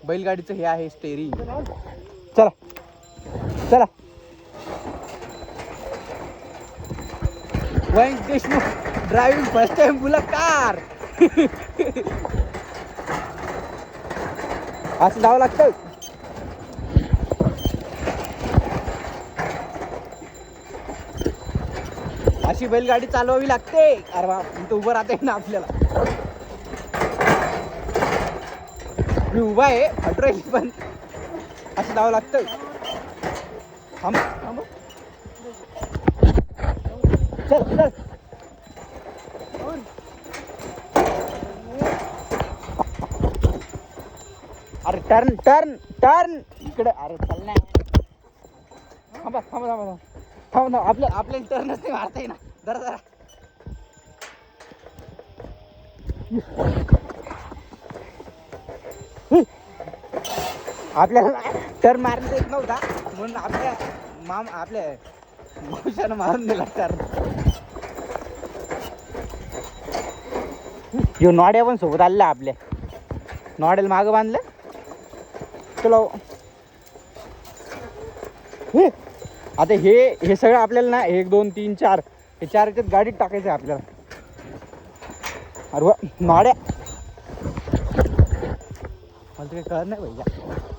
बैलगाडीचं हे आहे स्टेरिंग. चला चला. वैंक Deshmukh driving first time bullet car. असं जावं लागतं. अशी बैलगाडी चालवावी लागते. अरे वा, इथं उभं राहते ना आपल्याला. मी उभा आहे हटरेल, पण असं जावं लागतं. थांब थांब. चल चल. अरे टर्न टर्न टर्न इकडे. अरे चल ना. थांबा थांबा थांबा थांबा. आपल्याला टर्नच नाही मारता येईना. जरा जरा. आपल्याला टर्न मारता येत नव्हता, म्हणून आपल्या मावशानं मारून दिला टर्न. यो नॉड्या पण सोबत आलेला आपल्या. नॉड्याला मागं बांधलं. चलो. आता हे सगळं आपल्याला ना 1 2 3 4 हे 4 याच्यात गाडीत टाकायचं आहे आपल्याला. अरे वा नॉड्या. मला काही कळत नाही भैया.